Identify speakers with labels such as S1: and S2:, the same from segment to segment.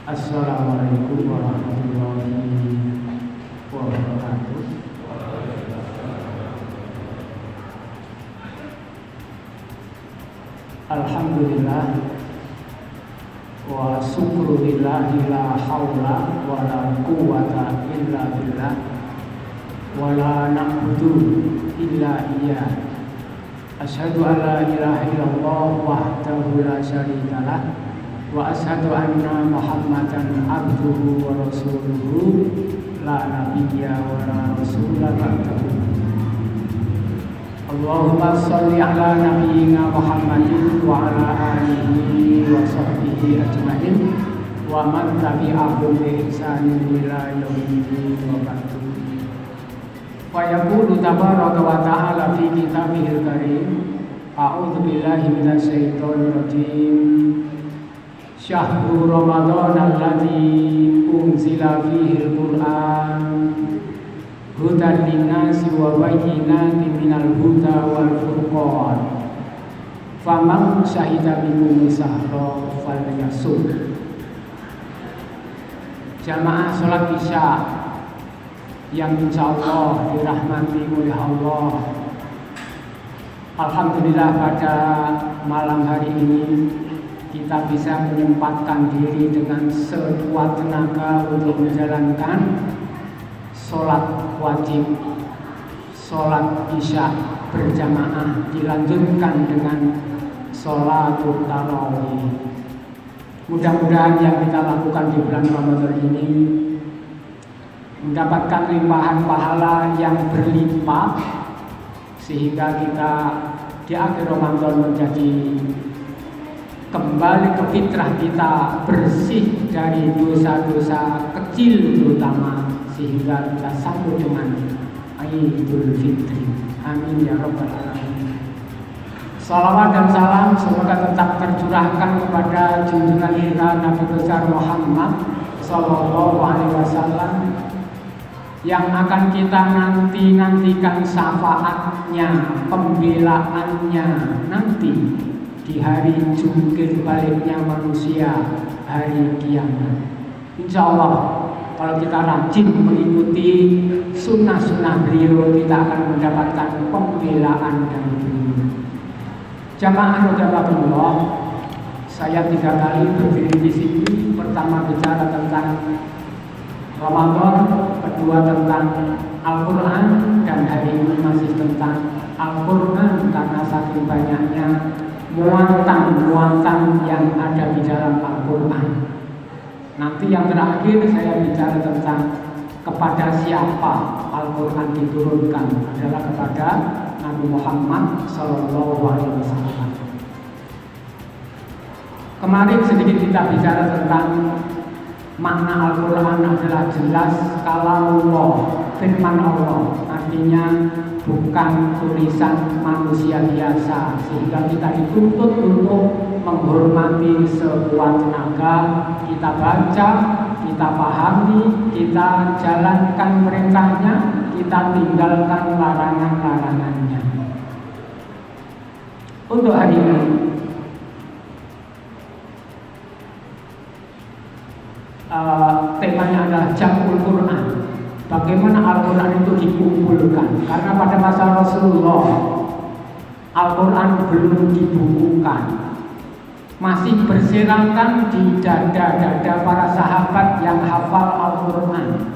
S1: Assalamualaikum warahmatullahi wabarakatuh. Alhamdulillah wa syukurillah la haula wa la quwwata illa billah wa la na'budu illa iyyah. Asyhadu an la ilaha illallah wahdahu la syarikalah wa asyhadu anna Muhammadan abduhu wa rasuluhu la nabiyya wa la rasula ba'dahu. Allahumma sholli ala nabiyyina Muhammadin wa ala alihi wa sahbihi ajma'in wa man tabi'ahum bi ihsanin ila yaumil wa ba'du. Wa yaqulu tabaraka wa ta'ala fi kitabihil karim, a'udzu billahi minasy syaithanir rajim. Syahrul Ramadan alladzi unzila fihil Qur'an hudan linnasi wa bayyinatin minal huda wal furqan faman syahida minkum syahra falyasum. Jamaah salat Isya yang insyaallah dirahmati oleh Allah, alhamdulillah pada malam hari ini kita bisa menyempatkan diri dengan sekuat tenaga untuk menjalankan sholat wajib, sholat Isya berjamaah, dilanjutkan dengan sholatul tarawih. Mudah-mudahan yang kita lakukan di bulan Ramadan ini mendapatkan limpahan pahala yang berlimpah, sehingga kita di akhir Ramadan menjadi kembali ke fitrah kita, bersih dari dosa-dosa kecil terutama, sehingga kita sambut dengan Idul Fitri. Amin ya rabbal alamin. Salawat dan salam semoga tetap tercurahkan kepada junjungan kita Nabi besar Muhammad sallallahu alaihi wasallam yang akan kita nantikan syafaatnya, pembelaannya nanti di hari jungkir baliknya manusia, hari kiamat. Insya Allah kalau kita rajin mengikuti sunnah-sunnah beliau, kita akan mendapatkan pembelaan dari beliau. Jamaah radhiyallahu, saya 3 kali berdiri di sini. Pertama bicara tentang Ramadan, kedua tentang Al-Quran, dan hari ini masih tentang Al-Quran karena saking banyaknya muatan yang ada di dalam Al-Quran. Nanti yang terakhir saya bicara tentang kepada siapa Al-Quran diturunkan, adalah kepada Nabi Muhammad SAW. Kemarin sedikit kita bicara tentang makna Al-Quran adalah jelas kalamullah, firman Allah, artinya bukan tulisan manusia biasa, sehingga kita dituntut untuk menghormati sekuat tenaga, kita baca, kita pahami, kita jalankan perintahnya, kita tinggalkan larangan-larangannya. Untuk hari ini temanya adalah Jam'ul Quran. Bagaimana Al-Quran itu dikumpulkan? Karena pada masa Rasulullah Al-Quran belum dibukukan, masih berserakan di dada-dada para sahabat yang hafal Al-Quran.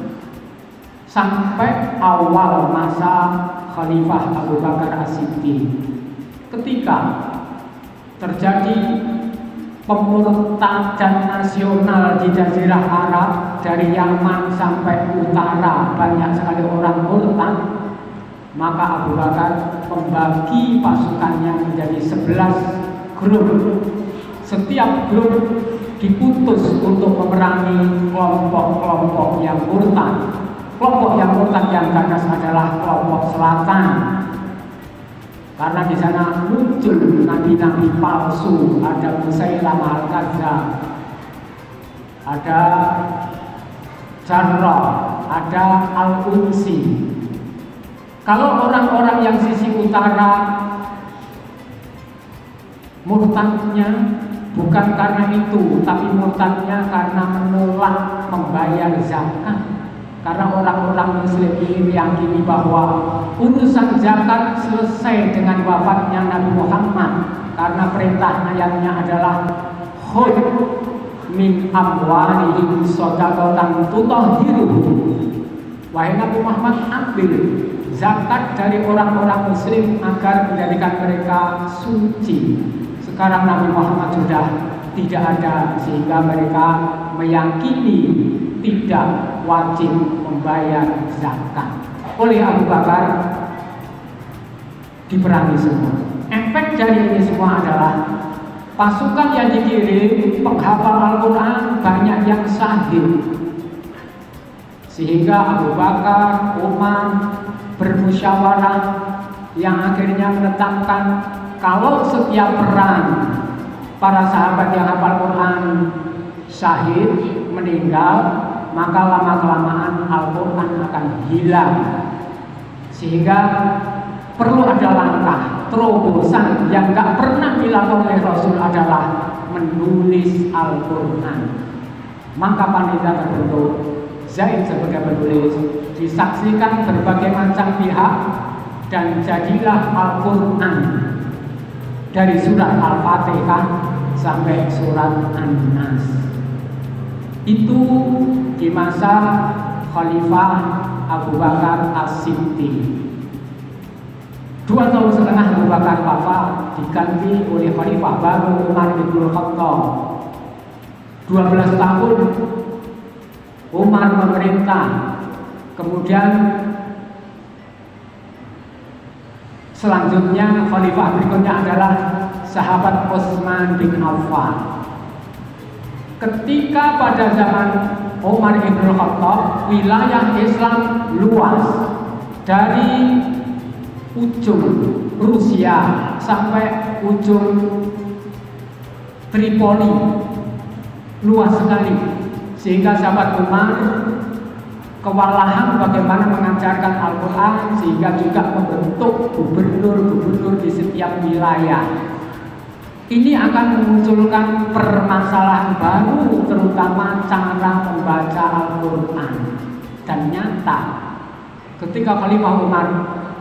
S1: Sampai awal masa Khalifah Abu Bakar As-Siddiq, ketika terjadi pemurtadan nasional di Jazirah Arab, dari Yaman sampai utara banyak sekali orang murtad, maka Abu Bakar membagi pasukannya menjadi 11 grup. Setiap grup diputus untuk memerangi kelompok-kelompok yang murtad. Kelompok yang murtad yang ganas adalah kelompok selatan, karena di sana muncul nabi-nabi palsu, ada Musailamah al-Kadzdzab, ada Jarrah, ada Al-Unsi. Kalau orang-orang yang sisi utara murtadnya bukan karena itu, tapi
S2: ketakutannya karena menolak membayar zakat. Karena orang-orang Muslim ini meyakini bahwa urusan zakat selesai dengan wafatnya Nabi Muhammad, karena perintah ayatnya adalah khudh min amwalihim shadaqatan tutahhiruhum. Wahai Nabi Muhammad, ambil zakat dari orang-orang Muslim agar menjadikan mereka suci. Sekarang Nabi Muhammad sudah tidak ada, sehingga mereka meyakini tidak wajib membayar zakat. Oleh Abu Bakar diperangi semua. Efek dari ini semua adalah pasukan yang dikirim penghafal Al-Quran banyak yang syahid, sehingga Abu Bakar, Umar bermusyawarah yang akhirnya menetapkan kalau setiap perang para sahabat yang hafal Quran syahid meninggal, maka lama-kelamaan Al-Quran akan hilang. Sehingga perlu ada langkah terobosan yang gak pernah dilakukan oleh Rasul adalah menulis Al-Quran. Maka panitia terbentuk, Zaid sebagai penulis, disaksikan berbagai macam pihak, dan jadilah Al-Quran dari surat Al-Fatihah sampai surat An-Nas. Itu di masa Khalifah Abu Bakar As-Siddiq. 2 tahun setengah Abu Bakar wafat, diganti oleh Khalifah baru Umar bin Khattab. 12 tahun Umar memerintah. Kemudian selanjutnya Khalifah berikutnya adalah sahabat Utsman bin Affan. Ketika pada zaman Umar bin Khattab, wilayah Islam luas dari ujung Rusia sampai ujung Tripoli, luas sekali, sehingga sahabat Umar kewalahan bagaimana mengajarkan Al-Quran, sehingga juga membentuk gubernur-gubernur di setiap wilayah. Ini akan memunculkan permasalahan baru, terutama cara membaca Al-Quran. Dan nyata, ketika Khalifah Umar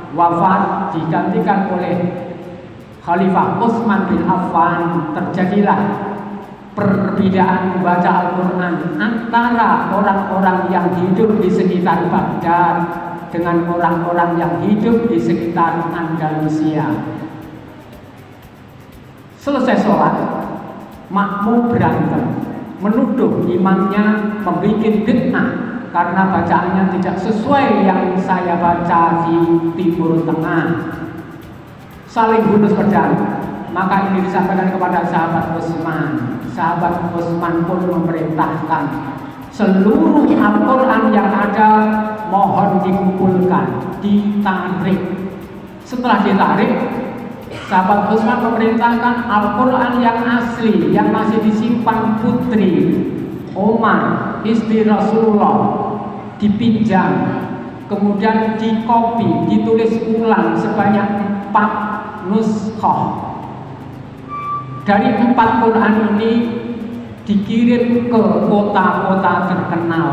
S2: wafat digantikan oleh Khalifah Utsman bin Affan, terjadilah perbedaan membaca Al-Quran antara orang-orang yang hidup di sekitar Baghdad dengan orang-orang yang hidup di sekitar Andalusia. Selesai sholat, makmum berantem, menuduh imamnya membuat bid'ah karena bacaannya tidak sesuai yang saya baca di Timur Tengah. Saling bunuh berjalan. Maka ini disampaikan kepada sahabat Utsman. Sahabat Utsman pun memerintahkan seluruh Al-Quran yang ada mohon dikumpulkan, ditarik. Setelah ditarik, sahabat Utsman memerintahkan Al-Quran yang asli, yang masih disimpan putri Umar, istri Rasulullah, dipinjam, kemudian dikopi, ditulis ulang sebanyak 4 nuskhoh. Dari 4 Quran ini dikirim ke kota-kota terkenal.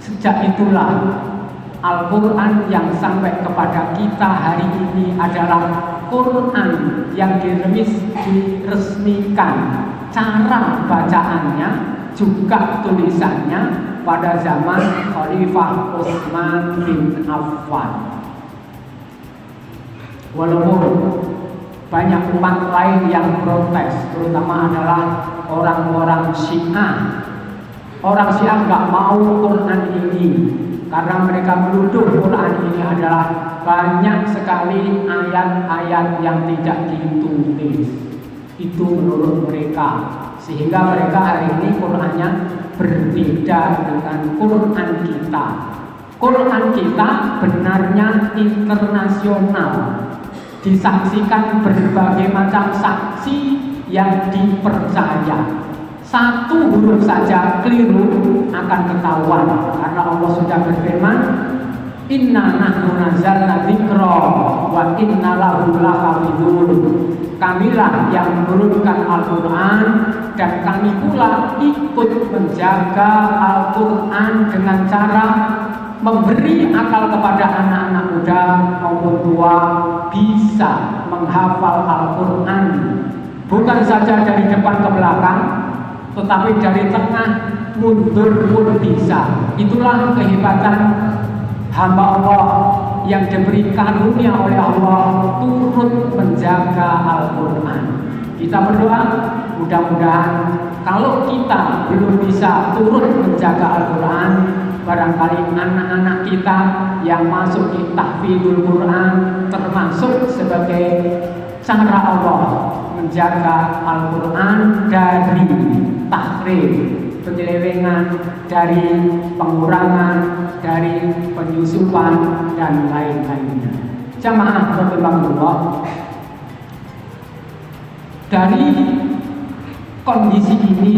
S2: Sejak itulah Al-Quran yang sampai kepada kita hari ini adalah Quran yang diresmikan, cara bacaannya juga tulisannya pada zaman Khalifah Utsman bin Affan. Walaupun banyak umat lain yang protes, terutama adalah orang-orang Syiah. Orang Syiah nggak mau Quran ini karena mereka menuduh Quran ini adalah banyak sekali ayat-ayat yang tidak ditulis. Itu menurut mereka, sehingga mereka hari ini Qurannya berbeda dengan Quran kita. Quran kita benarnya internasional, disaksikan berbagai macam saksi yang dipercaya. Satu huruf saja keliru akan ketahuan, karena Allah sudah berfirman, Inna nahnu nazzalna dzikra wa inna lahu lahafizun. Kamilah yang menurunkan Al-Quran dan kami pula itulah ikut menjaga Al-Quran dengan cara memberi akal kepada anak-anak muda maupun tua bisa menghafal Al-Quran, bukan saja dari depan ke belakang, tetapi dari tengah mundur pun bisa. Itulah kehebatan hamba Allah yang diberi karunia oleh Allah turut menjaga Al-Quran. Kita berdoa mudah-mudahan kalau kita belum bisa turut menjaga Al-Quran, barangkali anak-anak kita yang masuk di tahfidzul Quran termasuk sebagai cara Allah menjaga Al-Quran dari tahrif, penyelewengan, dari pengurangan, dari penyusupan dan lain-lainnya. Jamaah rahimahullah, dari kondisi ini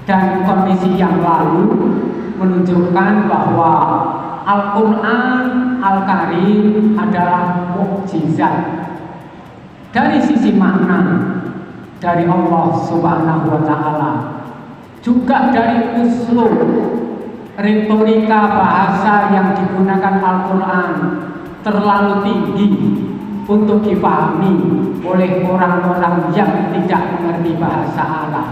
S2: dan kondisi yang lalu menunjukkan bahwa Al-Quran Al-Karim adalah mukjizat dari sisi makna dari Allah Subhanahu wa Ta'ala, juga dari uslub retorika bahasa yang digunakan Al-Quran terlalu tinggi untuk dipahami oleh orang-orang yang tidak mengerti bahasa Arab.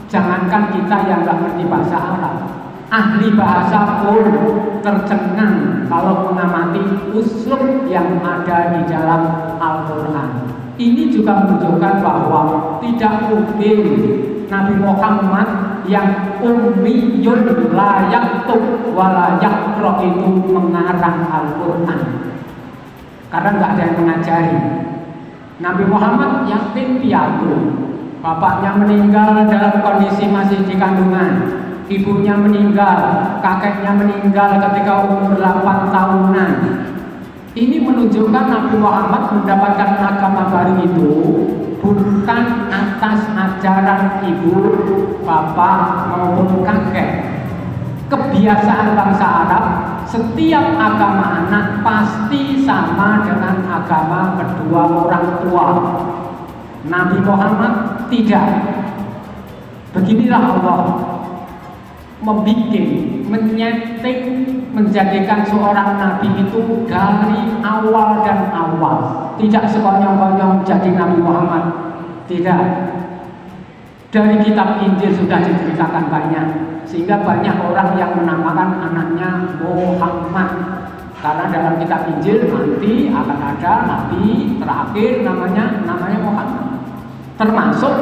S2: Jangankan kita yang tidak mengerti bahasa Arab, ahli bahasa pun tercengang kalau mengamati uslub yang ada di dalam Al-Quran. Ini juga menunjukkan bahwa tidak mungkin Nabi Muhammad yang ummiyun la yaktub wa la yaqra itu mengarang Al-Quran, karena nggak ada yang mengajari. Nabi Muhammad yatim piatu, bapaknya meninggal dalam kondisi masih di kandungan, ibunya meninggal, kakeknya meninggal ketika umur 8 tahunan. Ini menunjukkan Nabi Muhammad mendapatkan agama baru itu bukan atas ajaran ibu, bapak maupun kakek. Kebiasaan bangsa Arab, setiap agama anak pasti sama dengan agama kedua orang tua. Nabi Muhammad tidak. Beginilah Allah menyeting, menjadikan seorang nabi itu dari awal dan awal, tidak sekonyong-konyong jadi Nabi Muhammad. Tidak. Dari kitab Injil sudah diceritakan banyak, sehingga banyak orang yang menamakan anaknya Muhammad, karena dalam kitab Injil nanti akan ada nabi terakhir namanya Muhammad. Termasuk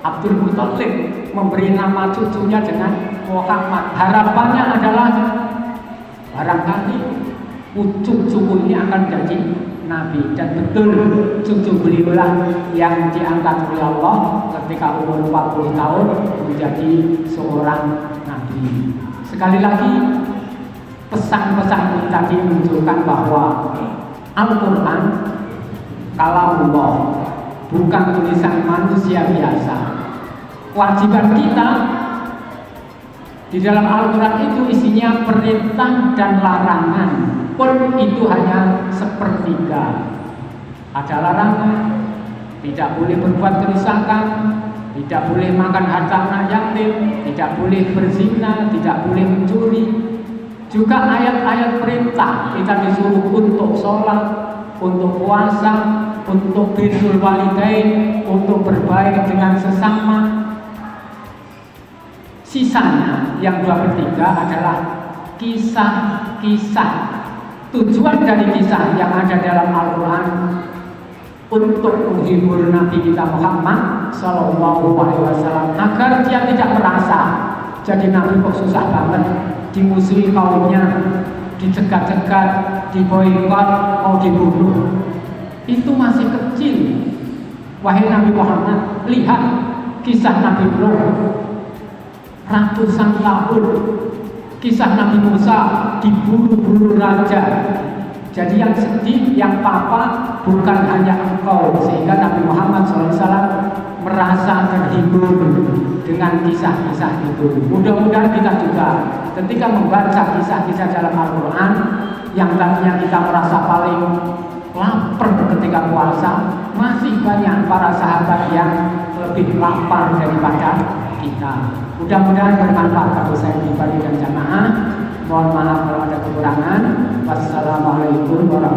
S2: Abdul Muthalib memberi nama cucunya dengan Muhammad. Harapannya adalah barangkali cucu ini akan jadi nabi, dan betul cucu beliaulah yang diangkat oleh Allah ketika umur 40 tahun menjadi seorang nabi. Sekali lagi pesan-pesan ini tadi menunjukkan bahwa Al-Quran kalamullah, bukan tulisan manusia biasa. Kewajiban kita di dalam Al-Quran itu isinya perintah dan larangan, pun itu hanya sepertiga. Ada larangan, tidak boleh berbuat kerusakan, tidak boleh makan harta anak yatim, tidak boleh berzina, tidak boleh mencuri. Juga ayat-ayat perintah, kita disuruh untuk sholat, untuk puasa, untuk birrul walidain, untuk berbaik dengan sesama. Sisanya yang 2/3 adalah kisah-kisah. Tujuan dari kisah yang ada dalam Al-Quran untuk menghibur Nabi kita Muhammad SAW, agar dia tidak merasa jadi Nabi kok susah banget, dimusuhi kaumnya, dicegat-cegat, diboikot, mau dibunuh. Itu masih kecil. Wahai Nabi Muhammad, lihat kisah Nabi Nuh, ratusan tahun. Kisah Nabi Musa diburu-buru raja. Jadi yang sedih, yang papa bukan hanya engkau, sehingga Nabi Muhammad SAW merasa terhibur dengan kisah-kisah itu. Mudah-mudahan kita juga ketika membaca kisah-kisah dalam Al-Quran yang tadinya kita merasa paling lapar ketika puasa, masih banyak para sahabat yang lebih lapar daripada kita. Mudah-mudahan bermanfaat bagi saya pribadi dan jamaah. Mohon maaf kalau ada kekurangan. Wassalamualaikum warahmatullahi wabarakatuh.